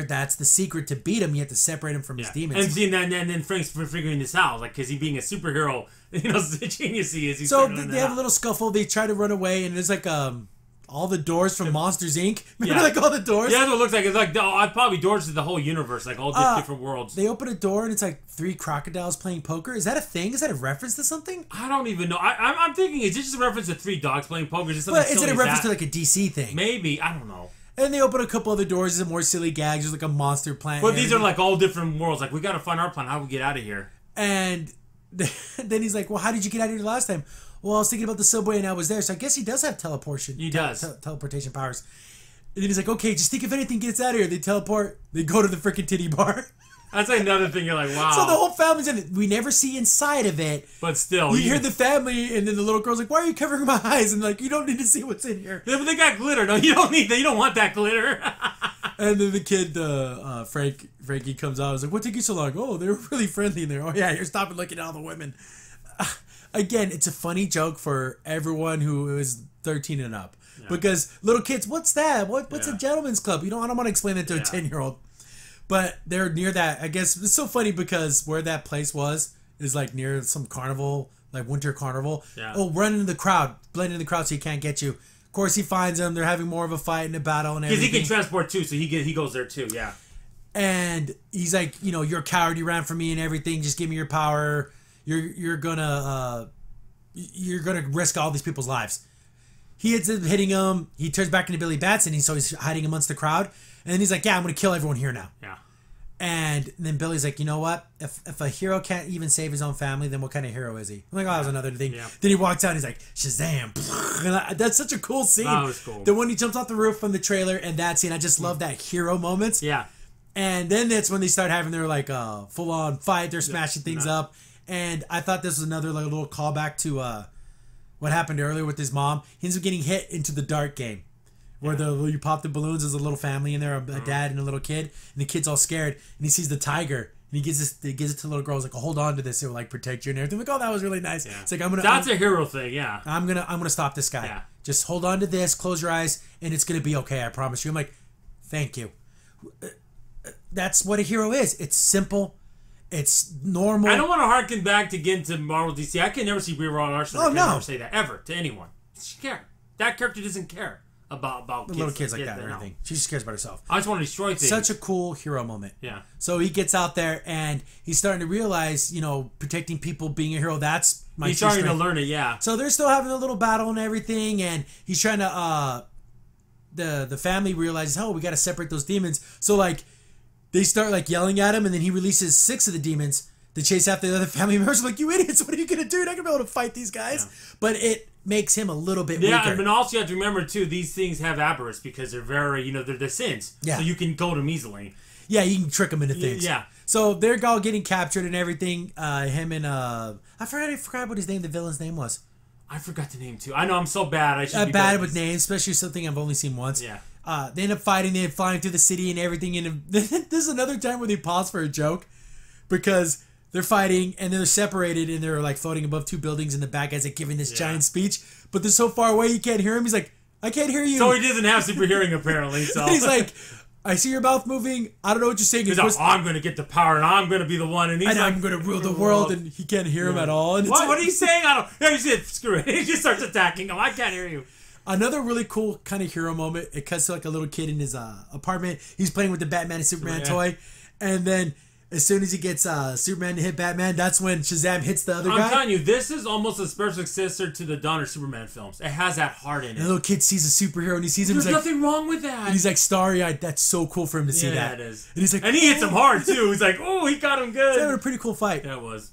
that's the secret to beat him. You have to separate him from his demons. And then Frank's figuring this out, because he being a superhero, the genius he is. So they have a little scuffle. They try to run away, and there's all the doors from Monsters Inc. Remember, all the doors? Yeah, that's what it looks like. It's probably doors to the whole universe, all different worlds. They open a door and it's 3 crocodiles playing poker. Is that a thing? Is that a reference to something? I don't even know. I'm thinking, is it just a reference to 3 dogs playing poker? Is it a reference to a DC thing? Maybe. I don't know. And they open a couple other doors. There's more silly gags. There's a monster planet. But these are all different worlds. We got to find our plan. How do we get out of here? And then he's like, well, how did you get out of here last time? Well, I was thinking about the subway and I was there. So I guess he does have teleportation. He does. Teleportation powers. And then he's like, okay, just think if anything gets out of here. They teleport. They go to the freaking titty bar. That's another thing. You're like, wow. So the whole family's in it. We never see inside of it. But still. You hear the family, and then the little girl's like, why are you covering my eyes? And you don't need to see what's in here. Yeah, but they got glitter. No, you don't need that. You don't want that glitter. And then the kid, Frankie comes out. He's like, what took you so long? Oh, they were really friendly in there. Oh, yeah, you're stopping looking at all the women. Again, it's a funny joke for everyone who is 13 and up. Yeah. Because little kids, what's that? What's a gentleman's club? I don't want to explain that to a 10-year-old. But they're near that. I guess it's so funny because where that place was is near some carnival, winter carnival. Yeah. Oh, run into the crowd, blend in the crowd so he can't get you. Of course, he finds them. They're having more of a fight and a battle and everything. Because he can transport too, so he goes there too. Yeah. And he's like, you're a coward. You ran from me and everything. Just give me your power. You're gonna risk all these people's lives. He ends up hitting him. He turns back into Billy Batson. So he's hiding amongst the crowd. And then he's like, yeah, I'm going to kill everyone here now. Yeah. And then Billy's like, you know what? If a hero can't even save his own family, then what kind of hero is he? I'm like, oh, that was another thing. Yeah. Then he walks out and he's like, Shazam. And that's such a cool scene. That was cool. The one he jumps off the roof from the trailer and that scene, I just love that hero moments. Yeah. And then that's when they start having their full-on fight. They're smashing things up. And I thought this was another little callback to what happened earlier with his mom. He ends up getting hit into the dart game. Where you pop the balloons, there's a little family in there, a dad and a little kid, and the kid's all scared, and he sees the tiger, and he gives it to the little girl. He's like, hold on to this, it will protect you and everything. Like, oh, that was really nice. Yeah. It's like that's a hero thing, yeah. I'm gonna stop this guy. Yeah. Just hold on to this, close your eyes, and it's gonna be okay. I promise you. I'm like, thank you. That's what a hero is. It's simple. It's normal. I don't want to harken back to get into Marvel DC. I can never see Brie Larson. Oh, no. Never say that ever to anyone. She care. That character doesn't care. about the little kids like that or anything. She just cares about herself. I just want to destroy things. Such a cool hero moment. Yeah. So he gets out there and he's starting to realize, protecting people, being a hero, that's my He's starting to learn it, yeah. So they're still having a little battle and everything, and he's trying to, the family realizes, we got to separate those demons. So, like, they start, like, yelling at him, and then he releases 6 of the demons to chase after the other family members. Like, you idiots, what are you going to do? You're not going to be able to fight these guys. Yeah. But it makes him a little bit weaker. Yeah, and also you have to remember, too, these things have avarice because they're very, they're sins. Yeah. So you can goad them easily. Yeah, you can trick them into things. Yeah. So they're all getting captured and everything. Him and, I forgot what his name, the villain's name was. I forgot the name, too. I know, I'm so bad. I should be bad with names, especially something I've only seen once. Yeah. They end up fighting. They end up flying through the city and everything. And this is another time where they pause for a joke because they're fighting and they're separated and they're like floating above 2 buildings. And the bad guy's like giving this giant speech, but they're so far away you can't hear him. He's like, I can't hear you. So he doesn't have super hearing apparently. So he's like, I see your mouth moving. I don't know what you're saying. He's like, I'm going to get the power and I'm going to be the one. And he's like, I'm going to rule the world. And he can't hear him at all. And what are you saying? I don't. Yeah, he said, screw it. He just starts attacking him. I can't hear you. Another really cool kind of hero moment. It cuts to like a little kid in his apartment. He's playing with the Batman and Superman toy. And then as soon as he gets Superman to hit Batman, that's when Shazam hits the other guy. I'm telling you, this is almost a spiritual successor to the Donner Superman films. It has that heart in it. And the little kid sees a superhero and he sees him. There's nothing wrong with that. And he's like starry-eyed. That's so cool for him to see that. Yeah, it is. And he's like, and he hits him hard too. He's like, oh, he got him good. That was a pretty cool fight. Yeah, it was.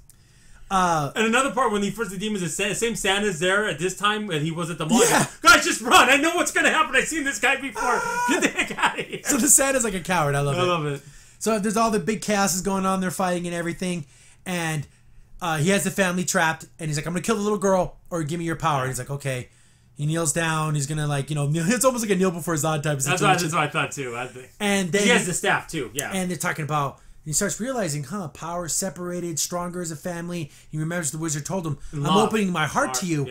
And another part when he first the demons, the same Santa's there at this time, and he was at the mall. Yeah. Guys, just run! I know what's gonna happen. I've seen this guy before. Get the heck out of here! So the Santa's like a coward. I love it. So there's all the big chaos is going on. They're fighting and everything, and he has the family trapped. And he's like, "I'm gonna kill the little girl, or give me your power." And he's like, "Okay." He kneels down. He's gonna kneel. It's almost like a kneel before Zod type of situation. That's what I thought too. I think. And then he has the staff too. Yeah. And they're talking about. He starts realizing, power separated, stronger as a family. He remembers the wizard told him, "I'm opening my heart to you,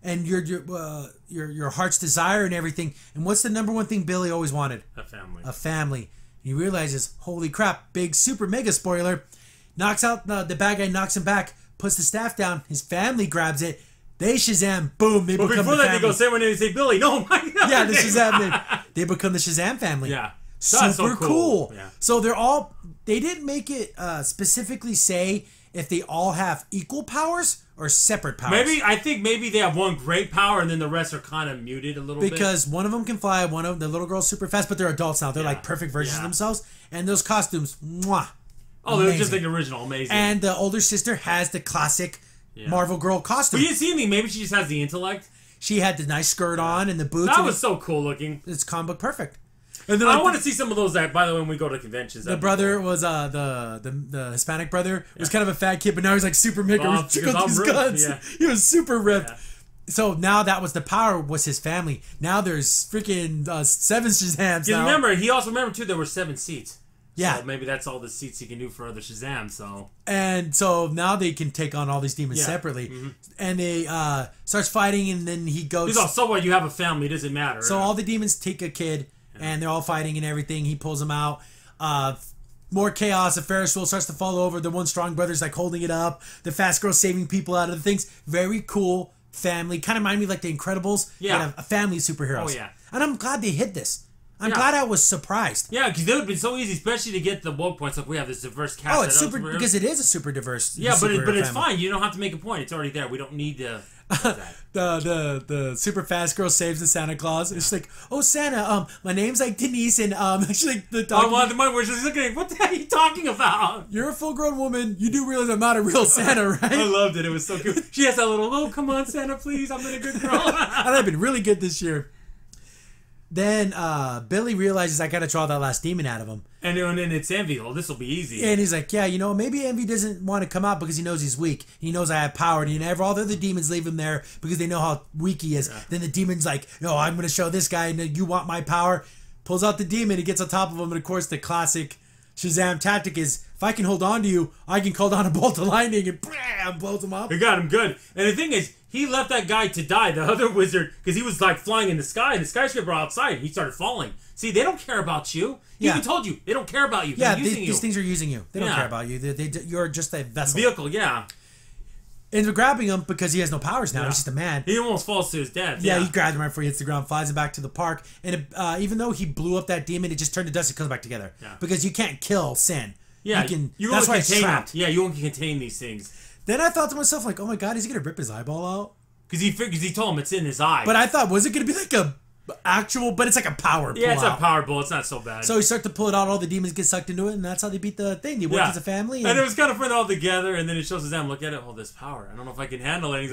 and your heart's desire and everything." And what's the number one thing Billy always wanted? A family. A family. And he realizes, holy crap! Big super mega spoiler. Knocks out the bad guy, knocks him back, puts the staff down. His family grabs it. They Shazam. Boom! They become the family. Before that, they go say when they say Billy. No, my God. Yeah, the Shazam. They become the Shazam family. Yeah. Super so cool. Yeah. So they didn't make it specifically say if they all have equal powers or separate powers. I think they have one great power and then the rest are kind of muted a little bit. Because one of them can fly, the little girl's super fast, but they're adults now. They're like perfect versions of themselves. And those costumes, mwah. Oh, they're just like original, amazing. And the older sister has the classic Marvel girl costume. But you see anything, maybe she just has the intellect. She had the nice skirt on and the boots. That was so cool looking. It's comic book perfect. And then I want to see some of those. That, by the way, when we go to conventions, the brother was the Hispanic brother was kind of a fat kid, but now he's like super mega. These guns. Yeah. He was super ripped. Yeah. So now that was the power was his family. Now there's freaking 7 Shazams. Now. Remember, he also remembered too there were 7 seats. Yeah. So maybe that's all the seats he can do for other Shazam. So now they can take on all these demons separately, and they starts fighting, and then he goes. He's all, so what? You have a family. It doesn't matter. So all the demons take a kid. And they're all fighting and everything. He pulls them out. More chaos. A Ferris wheel starts to fall over. The one strong brother's like holding it up. The fast girl saving people out of the things. Very cool family. Kind of remind me of like the Incredibles. Yeah. A family of superheroes. Oh, yeah. And I'm glad they hit this. I'm glad I was surprised. Yeah, because it would have been so easy, especially to get the woke points. Like we have this diverse cast. Oh, it's super because it is a super diverse. Yeah, but it's fine. You don't have to make a point. It's already there. We don't need to. The super fast girl saves the Santa Claus. And she's like, "Oh Santa, my name's like Denise, and she's like the dog." Where she's looking. What the hell are you talking about? You're a full grown woman. You do realize I'm not a real Santa, right? I loved it. It was so good. She has that little, "Oh come on Santa, please, I'm been a good girl." And I've been really good this year. Then Billy realizes I gotta draw that last demon out of him. And then it's Envy. Oh, this will be easy. And he's like, yeah, maybe Envy doesn't want to come out because he knows he's weak. He knows I have power. And all the other demons leave him there because they know how weak he is. Yeah. Then the demon's like, no, I'm going to show this guy, and you want my power. Pulls out the demon, he gets on top of him. And of course, the classic Shazam tactic is, if I can hold on to you, I can call down a bolt of lightning and bam, blows him up. He got him good. And the thing is, he left that guy to die, the other wizard, because he was like flying in the sky, and the skyscraper outside, he started falling. See, they don't care about you. He even told you, they don't care about you. Yeah, these things are using you. They don't care about you. You're just a vessel. Vehicle, yeah. ends up grabbing him because he has no powers now. He's just a man. He almost falls to his death. Yeah, he grabs him right before he hits the ground, flies him back to the park, and even though he blew up that demon, it just turned to dust. It comes back together because you can't kill sin. Yeah, that's why it's trapped. Yeah, you won't contain these things. Then I thought to myself, like, oh my god, is he gonna rip his eyeball out? Because he told him it's in his eye. But I thought, was it gonna be like a actual? But it's like a power. Yeah, it's a power pull. It's not so bad. So he starts to pull it out. All the demons get sucked into it, and that's how they beat the thing. They work as a family. And it was kind of fun all together. And then it shows them, look at it, oh, this power. I don't know if I can handle it. He's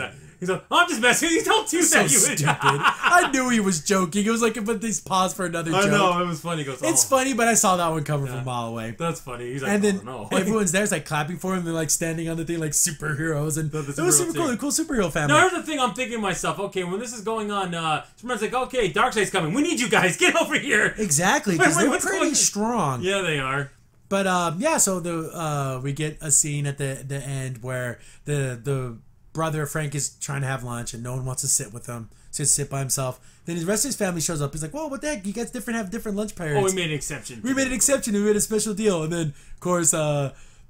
like, oh, I'm just messing with you. Don't do that. You stupid. I knew he was joking. It was like, but they paused for another joke. I know, it was funny. He goes, it's funny, but I saw that one coming from a mile away. That's funny. He's like, and then no. everyone's there's like clapping for him. They're like standing on the thing like superheroes, and it was super cool. A cool superhero family. Now here's the thing. I'm thinking to myself, okay, when this is going on, Superman's like, okay, Darkseid's coming. We need you guys. Get over here. Exactly, because they're pretty strong. Yeah, they are. But so we get a scene at the end where the brother of Frank is trying to have lunch and no one wants to sit with him. So he's sit by himself. Then the rest of his family shows up. He's like, "Whoa, what the heck? You guys have different lunch periods." Oh, we made an exception. We made a special deal. And then of course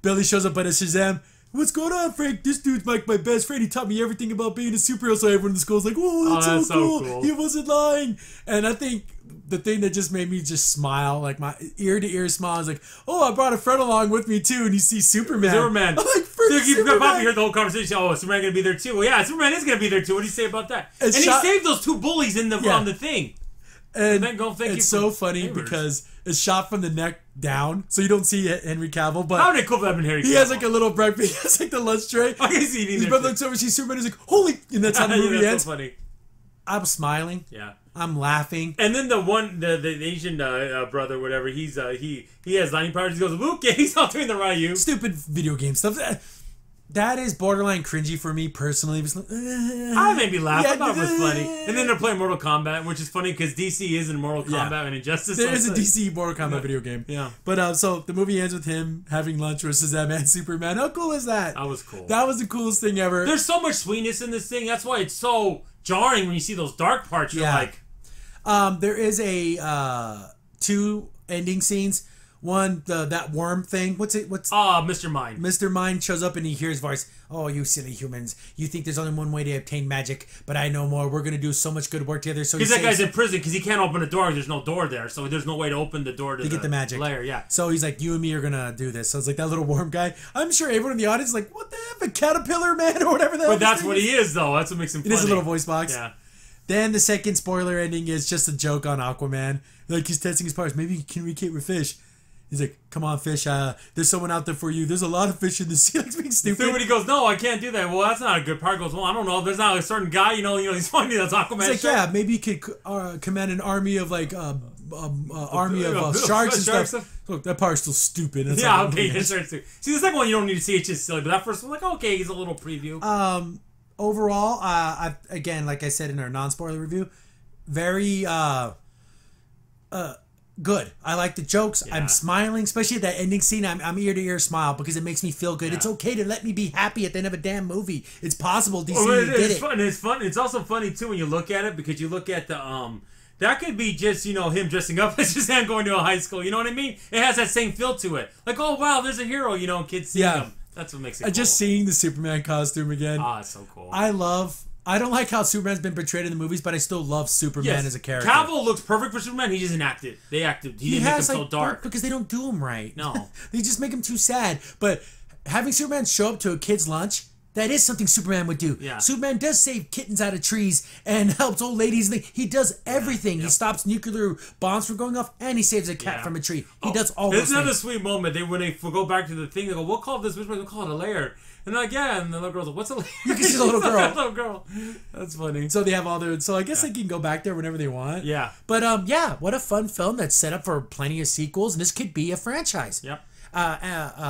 Billy shows up at a Shazam. What's going on, Frank? This dude's like my best friend. He taught me everything about being a superhero. So everyone in the school's like, "Whoa, that's so cool. He wasn't lying." And I think the thing that just made me just smile, like my ear to ear smile, is like, "Oh, I brought a friend along with me too," and you see Superman. I'm like, Superman. You probably heard the whole conversation. Oh, Superman gonna be there too. Well, yeah, Superman is gonna be there too. What do you say about that? And he saved those two bullies on the thing. And it's so funny because it's shot from the neck down, so you don't see Henry Cavill. But how did it cool up in Henry Cavill? He has like a little breakfast. He has like the lunch tray. Oh, he's eating. His brother looks over, sees Superman. He's like, "Holy!" And that's how the movie ends. So funny. I'm smiling. Yeah. I'm laughing. And then the Asian brother, whatever, he has lightning powers. He goes, "Okay," he's all doing the Ryu. Stupid video game stuff. That is borderline cringy for me personally. I made me laugh. I thought it was funny. And then they're playing Mortal Kombat, which is funny because DC is in Mortal Kombat and Injustice. There is a DC Mortal Kombat video game. Yeah. But so the movie ends with him having lunch with Shazam and Superman. How cool is that? That was cool. That was the coolest thing ever. There's so much sweetness in this thing. That's why it's so jarring when you see those dark parts. You're like... there is a 2 ending scenes. One, that worm thing. What's Mr. Mind. Mr. Mind shows up and he hears his voice. "Oh, you silly humans! You think there's only one way to obtain magic, but I know more. We're gonna do so much good work together." So because that guy's in prison because he can't open a door. There's no door there, so there's no way to open the door to get the magic lair. Yeah. So he's like, "You and me are gonna do this." So it's like that little worm guy. I'm sure everyone in the audience is like, "What the heck, a caterpillar man or whatever that." But that's what he is, though. That's what makes him funny. It is a little voice box. Yeah. Then the second spoiler ending is just a joke on Aquaman. Like he's testing his powers. Maybe he can communicate with fish. He's like, "Come on, fish. There's someone out there for you. There's a lot of fish in the sea." Like being stupid. So when he goes, "No, I can't do that." Well, that's not a good part. He goes, "Well, I don't know. There's not a certain guy. You know, he's funny. That's Aquaman." He's like, "Yeah, maybe you could command an army of like army of sharks and stuff." Look, that part's still stupid. That's okay. See, the second one you don't need to see. It's just silly. But that first one, like, okay, he's a little preview. Overall, again, like I said in our non-spoiler review, very good. I like the jokes. Yeah. I'm smiling, especially at that ending scene. I'm ear to ear smile because it makes me feel good. Yeah. It's okay to let me be happy at the end of a damn movie. It's possible. DC did it. Fun. It's fun. It's also funny too when you look at it because you look at the that could be just him dressing up as Shazam going to a high school. You know what I mean? It has that same feel to it. Like, oh wow, there's a hero. Kids see him. That's what makes it cool. Just seeing the Superman costume again. It's so cool. I don't like how Superman's been portrayed in the movies, but I still love Superman as a character. Cavill looks perfect for Superman. He just enacted. They acted. He didn't make him so dark. Because they don't do him right. No. They just make him too sad. But having Superman show up to a kid's lunch, that is something Superman would do. Yeah. Superman does save kittens out of trees and helps old ladies. He does everything. Yeah. He stops nuclear bombs from going off, and he saves a cat from a tree. He does all those things. It's another sweet moment. When they go back to the thing, they go, "We'll call this. We'll call it a lair." And they're like, "Yeah," and the little girl's like, "What's a lair?" Because she's a little girl. Little girl. That's funny. So they have all their. So I guess they can go back there whenever they want. Yeah. But what a fun film that's set up for plenty of sequels, and this could be a franchise. Yep.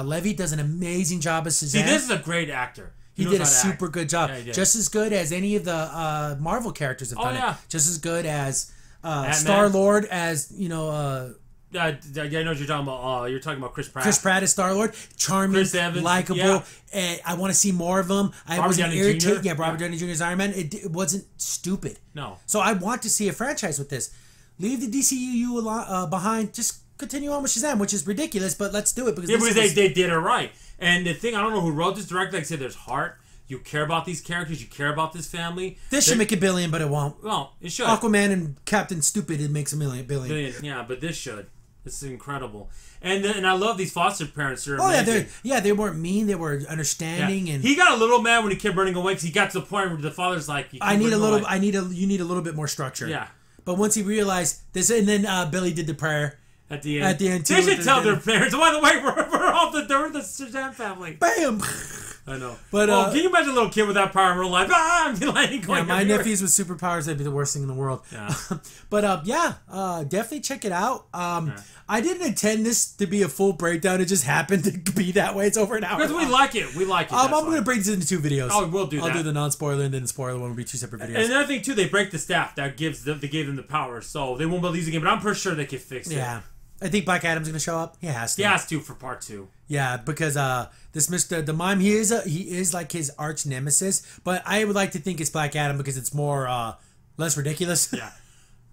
Levy does an amazing job as Shazam. See, this is a great actor. He did a super good job. Yeah, just as good as any of the Marvel characters have done it. Just as good as Star-Lord, as I know what you're talking about. You're talking about Chris Pratt. Chris Pratt is Star-Lord. Charming, likable. I want to see more of him. I wasn't irritated. Yeah, Robert Downey Jr.'s Iron Man. It wasn't stupid. No. So I want to see a franchise with this. Leave the DCU behind. Just continue on with Shazam, which is ridiculous, but let's do it. Because they did it right. And the thing, I don't know who wrote this, director, like I said, there's heart. You care about these characters. You care about this family. This should make $1 billion, but it won't. Well, it should. Aquaman and Captain Stupid, it makes $1 billion. Yeah, but this should. This is incredible. And I love these foster parents. They're they weren't mean. They were understanding. Yeah. And he got a little mad when he kept running away because he got to the point where the father's like, you need a little bit more structure. Yeah. But once he realized this, and then Billy did the prayer. At the end too, they should tell their parents. By the way, we're all the Shazam family. Bam! I know. But can you imagine a little kid with that power in real life? My nephews with superpowers, that'd be the worst thing in the world. Yeah. But definitely check it out. I didn't intend this to be a full breakdown. It just happened to be that way. It's over an hour. Because we like it. We like it. I'm going to break this into 2 videos. Oh, we'll do that. I'll do the non-spoiler, and then the spoiler one will be 2 separate videos. And another thing too, they break the staff that gave them the power, so they won't believe the game. But I'm pretty sure they can fix it. Yeah. I think Black Adam's gonna show up. He has to. He has to for part 2. Yeah, because this Mr. the Mime, he is like his arch nemesis. But I would like to think it's Black Adam because it's more less ridiculous. Yeah,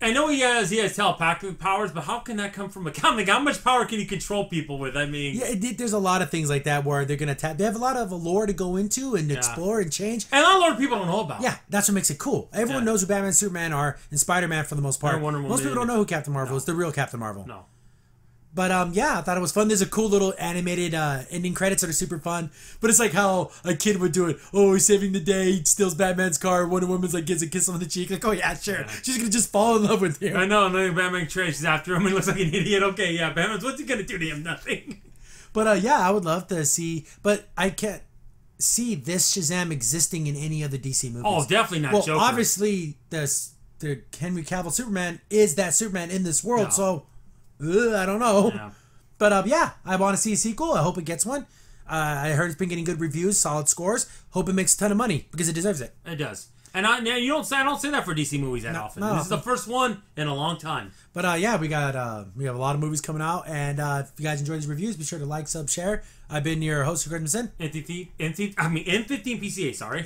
I know he has telepathic powers, but how can that come from a comic? How much power can he control people with? I mean, yeah, there's a lot of things like that where they're gonna tap. They have a lot of lore to go into and explore and change. And a lot of people don't know about. Yeah, that's what makes it cool. Everyone knows who Batman and Superman are, and Spider-Man for the most part. Most people don't know who Captain Marvel is. The real Captain Marvel. No. But I thought it was fun. There's a cool little animated ending credits that are super fun. But it's like how a kid would do it. Oh, he's saving the day. He steals Batman's car. Wonder Woman's like gives a kiss on the cheek. Like, oh yeah, sure. Yeah. She's gonna just fall in love with you. I know. And then Batman chases after him and looks like an idiot. Okay, yeah, Batman's what's he gonna do to him? Nothing. But I would love to see. But I can't see this Shazam existing in any other DC movies. Oh, definitely not. Joker. Obviously the Henry Cavill Superman is that Superman in this world. No. So. I don't know. Yeah. But I want to see a sequel. I hope it gets one. I heard it's been getting good reviews, solid scores. Hope it makes a ton of money because it deserves it. It does. And I don't say that for DC movies that often. This is the first one in a long time. But we have a lot of movies coming out, and if you guys enjoy these reviews, be sure to like, sub, share. I've been your host, N15 PCA. Sorry.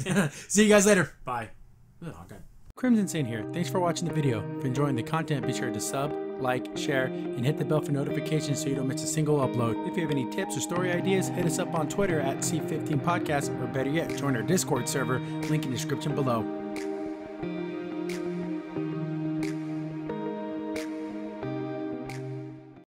See you guys later. Bye. Oh, okay. Crimson Saint here. Thanks for watching the video. If you're enjoying the content, be sure to sub, like, share, and hit the bell for notifications so you don't miss a single upload. If you have any tips or story ideas, hit us up on Twitter at C15Podcast, or better yet, join our Discord server, link in the description below.